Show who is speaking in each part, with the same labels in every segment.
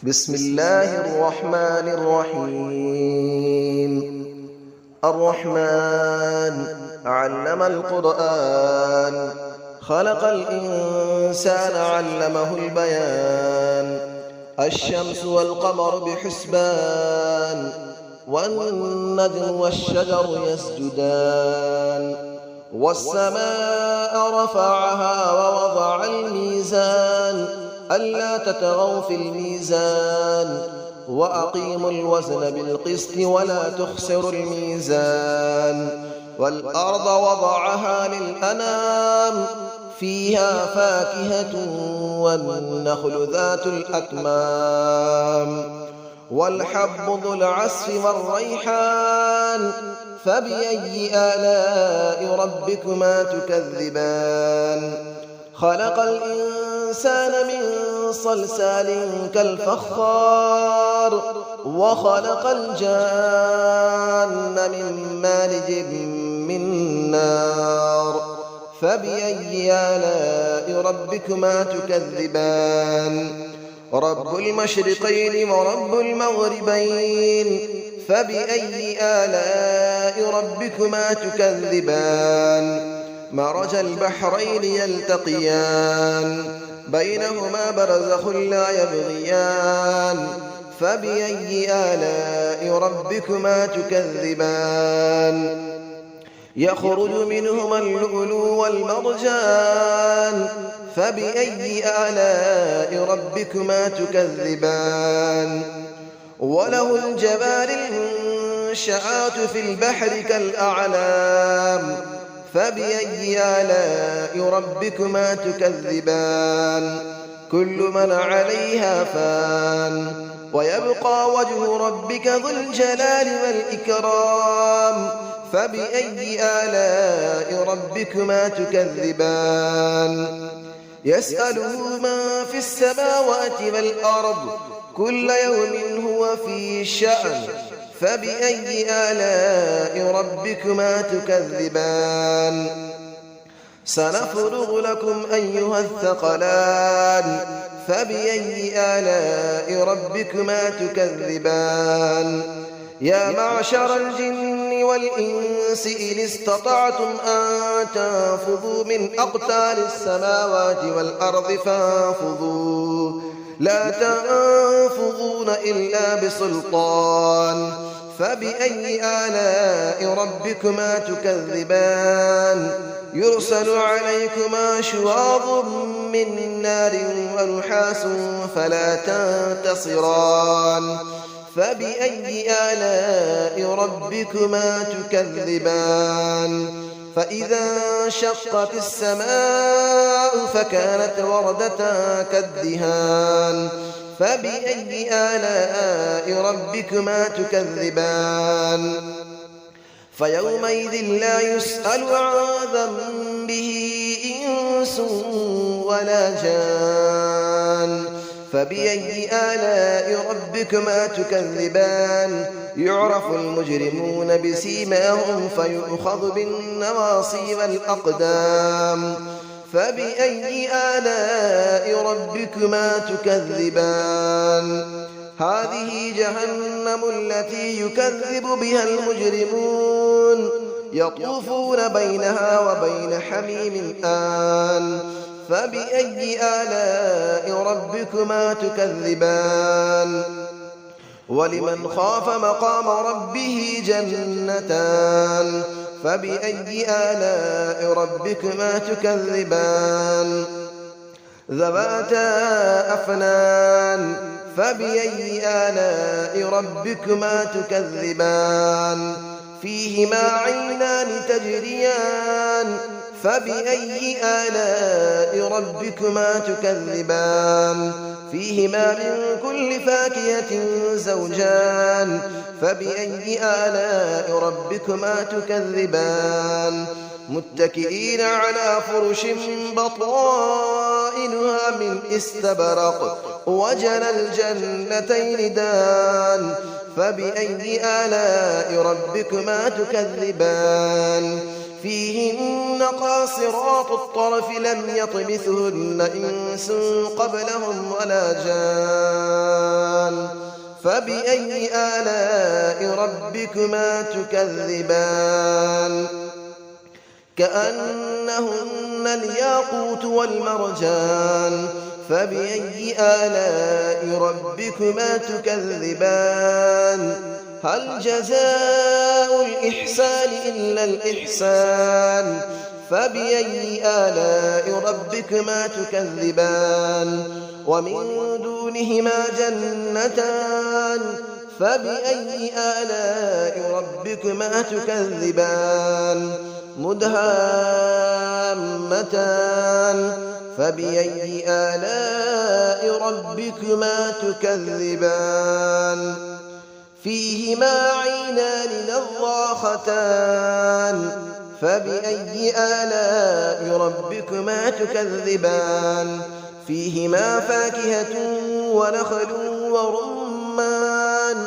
Speaker 1: بسم الله الرحمن الرحيم. الرحمن علم القرآن، خلق الإنسان علمه البيان. الشمس والقمر بحسبان، والنجم والشجر يسجدان. والسماء رفعها ووضع الميزان، ألا تطغوا في الميزان، وأقيموا الوزن بالقسط ولا تخسروا الميزان. والأرض وضعها للأنام، فيها فاكهة والنخل ذات الأكمام. والحب ذو العصف والريحان، فبأي آلاء ربكما تكذبان. خلق الإنسان من صلصال كالفخار، وخلق الجان من مارج من نار. فبأي آلاء ربكما تكذبان. رب المشرقين ورب المغربين، فبأي آلاء ربكما تكذبان. مرج البحرين يلتقيان، بينهما برزخ لا يبغيان. فبأي آلاء ربكما تكذبان. يخرج منهما اللؤلؤ والمرجان، فبأي آلاء ربكما تكذبان. وله الجوار المنشآت في البحر كالأعلام، فبأي آلاء ربكما تكذبان. كل من عليها فان، ويبقى وجه ربك ذو الجلال والإكرام. فبأي آلاء ربكما تكذبان. يسأله من في السماوات والأرض، كل يوم هو في شأن. فبأي آلاء ربكما تكذبان. سنفرغ لكم أيها الثقلان، فبأي آلاء ربكما تكذبان. يا معشر الجن والإنس إن استطعتم أن تنفذوا من أقطار السماوات والأرض فانفذوا، لا تنفذون إلا بسلطان. فبأي آلاء ربكما تكذبان. يرسل عليكما شواظ من نار ونحاس فلا تنتصران. فبأي آلاء ربكما تكذبان. فإذا انشقت السماء فكانت وردة كالدهان. فبأي آلاء ربكما تكذبان. فيومئذ لا يسأل عن ذنبه إنس ولا جان. فبأي آلاء ربكما تكذبان. يعرف المجرمون بسيماهم فيؤخذ بالنواصي والأقدام. فبأي آلاء ربكما تكذبان. هذه جهنم التي يكذب بها المجرمون، يطوفون بينها وبين حميم آن. فبأي آلاء ربكما تكذبان. ولمن خاف مقام ربه جنتان. فبأي آلاء ربكما تكذبان. ذواتا أفنان. فبأي آلاء ربكما تكذبان. فيهما عينان تجريان. فبأي آلاء ربكما تكذبان. فيهما من كل فاكهة زوجان. فبأي آلاء ربكما تكذبان. متكئين على فرش بطائنها من استبرق، وجنى الجنتين دان. فبأي آلاء ربكما تكذبان. فيهن قاصرات الطرف لم يطمثهن إنس قبلهم ولا جان. فبأي آلاء ربكما تكذبان كأنهن الياقوت والمرجان فبأي آلاء ربكما تكذبان هل جزاء الإحسان إلا الإحسان فبأي آلاء ربكما تكذبان ومن دونهما جنتان فبأي آلاء ربكما تكذبان مدهامتان فبأي آلاء ربكما تكذبان فيهما عينان نضاختان فبأي آلاء ربكما تكذبان فيهما فاكهة ونخل ورمان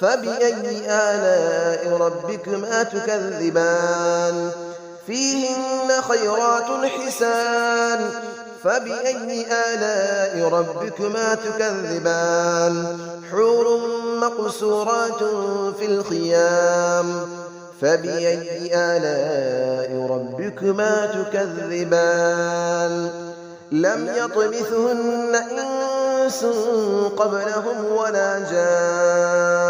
Speaker 1: فبأي آلاء ربكما تكذبان فيهن خيرات حسان فبأي آلاء ربكما تكذبان حور مقصورات في الخيام فبأي آلاء ربكما تكذبان لم يطمثهن إنس قبلهم ولا جان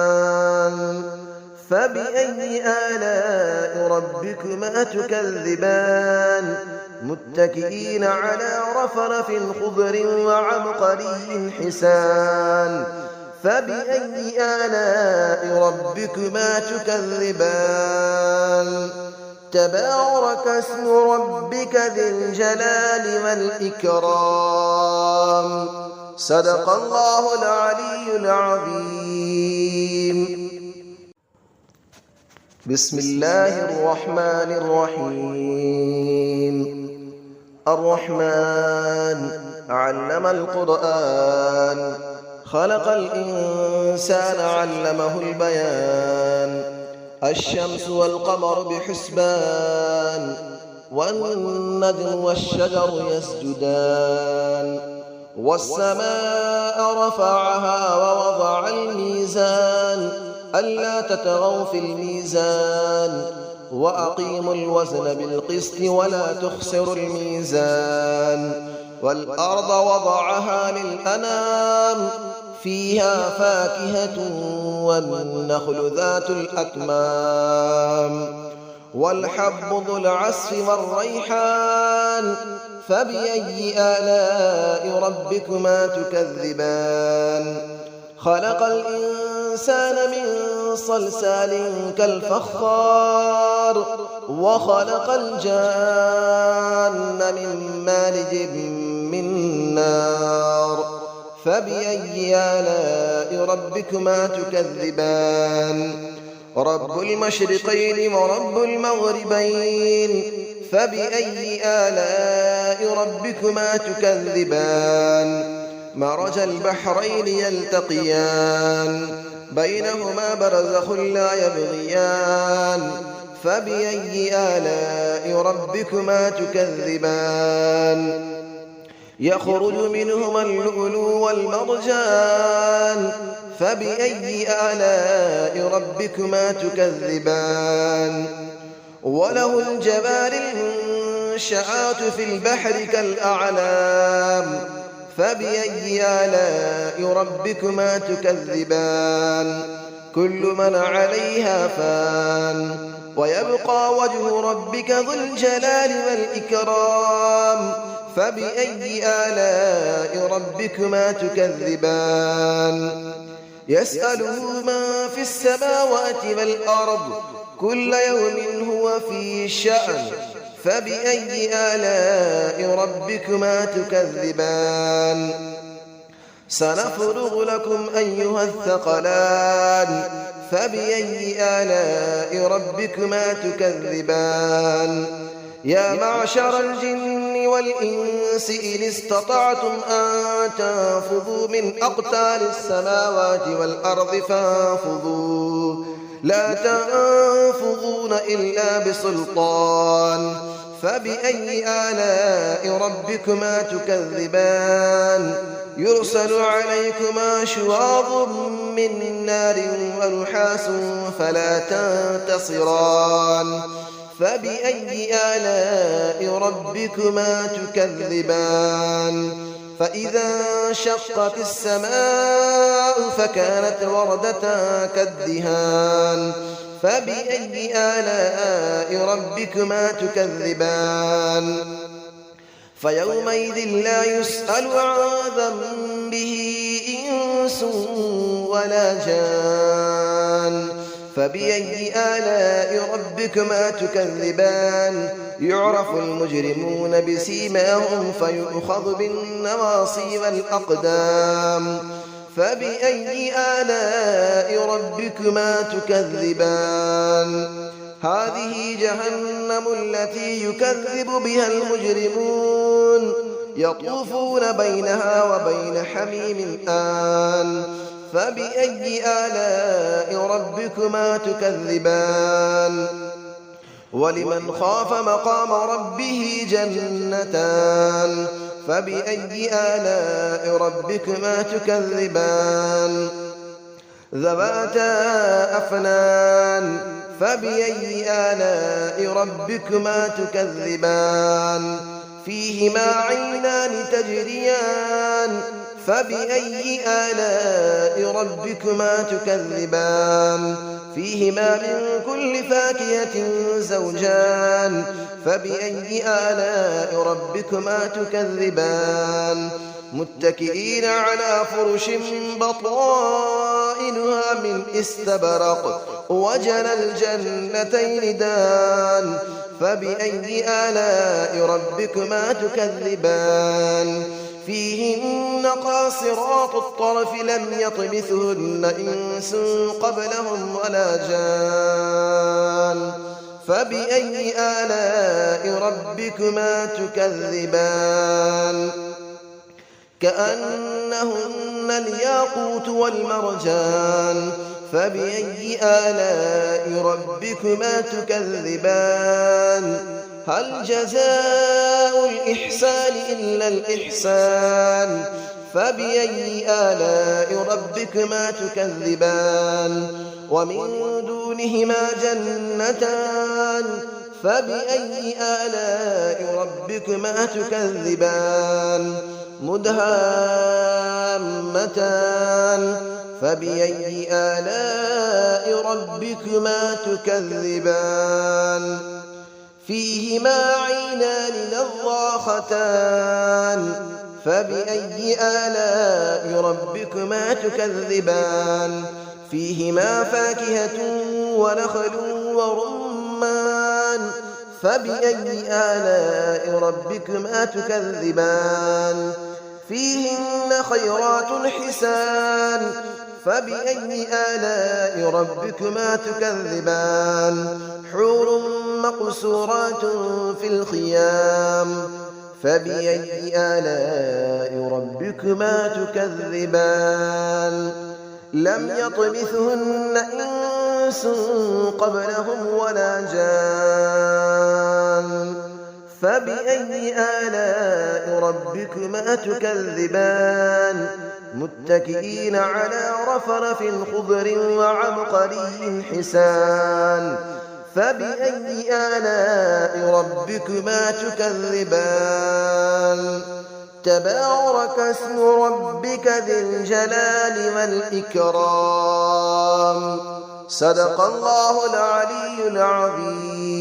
Speaker 1: فبأي آلاء ربكما تكذبان متكئين على رفرف خضر وعبقري حسان فبأي آلاء ربكما تكذبان تبارك اسم ربك ذي الجلال والإكرام صدق الله العلي العظيم بسم الله الرحمن الرحيم الرحمن علم القرآن خلق الإنسان علمه البيان الشمس والقمر بحسبان والنجم والشجر يسجدان والسماء رفعها ووضع الميزان ألا تطغوا في الميزان وأقيموا الوزن بالقسط ولا تخسروا الميزان والأرض وضعها للأنام فيها فاكهة والنخل ذات الأكمام والحب ذو العصف والريحان فبأي آلاء ربكما تكذبان خلق الإنسان من صلصال كالفخار وخلق الجان من مارج من نار فبأي آلاء ربكما تكذبان رب المشرقين ورب المغربين فبأي آلاء ربكما تكذبان مرج البحرين يلتقيان بينهما برزخ لا يبغيان فبأي آلاء ربكما تكذبان يخرج منهما اللؤلؤ والمرجان فبأي آلاء ربكما تكذبان وله الجبال المنشآت في البحر كالأعلام فبأي آلاء ربكما تكذبان كل من عليها فان ويبقى وجه ربك ذو الجلال والإكرام فبأي آلاء ربكما تكذبان يسأله من في السماوات والأرض كل يوم هو في شأن فبأي آلاء ربكما تكذبان سنفرغ لكم أيها الثقلان فبأي آلاء ربكما تكذبان يا معشر الجن والإنس إن استطعتم أن تنفذوا من أقطار السماوات والأرض فانفذوا لا تنفذون إلا بسلطان فبأي آلاء ربكما تكذبان يرسل عليكما شواظ من نار ونحاس فلا تنتصران فبأي آلاء ربكما تكذبان فإذا انشقت السماء فكانت وردة كالدهان فبأي آلاء ربكما تكذبان فيومئذ لا يسأل عن ذنبه إنس ولا جان فبأي آلاء ربكما تكذبان يعرف المجرمون بسيماهم فيؤخذ بالنواصي والأقدام فبأي آلاء ربكما تكذبان هذه جهنم التي يكذب بها المجرمون يطوفون بينها وبين حميم آن فبأي آلاء ربكما تكذبان ولمن خاف مقام ربه جنتان فبأي آلاء ربكما تكذبان ذواتا أفنان فبأي آلاء ربكما تكذبان فيهما عينان تجريان فبأي آلاء ربكما تكذبان فيهما من كل فاكهة زوجان فبأي آلاء ربكما تكذبان متكئين على فرش بطائنها من استبرق وجنى الجنتين دان فبأي آلاء ربكما تكذبان فيهن قاصرات الطرف لم يطمثهن إنس قبلهم ولا جان فبأي آلاء ربكما تكذبان كأنهن الياقوت والمرجان فبأي آلاء ربكما تكذبان هل جزاء الإحسان إلا الإحسان فبأي آلاء ربكما تكذبان ومن دونهما جنتان فبأي آلاء ربكما تكذبان مدهامتان فبأي آلاء ربكما تكذبان فيهما عينان نضاختان فبأي آلاء ربكما تكذبان فيهما فاكهة ونخل ورمان فبأي آلاء ربكما تكذبان فيهن خيرات حسان فبأي آلاء ربكما تكذبان حور مقصورات في الخيام فبأي آلاء ربكما تكذبان لم يطمثهن إنس قبلهم ولا جان فبأي آلاء ربكما تكذبان متكئين على رفرف خضر وعبقري حسان فبأي آلاء ربكما تكذبان تبارك اسم ربك ذي الجلال والإكرام صدق الله العلي العظيم.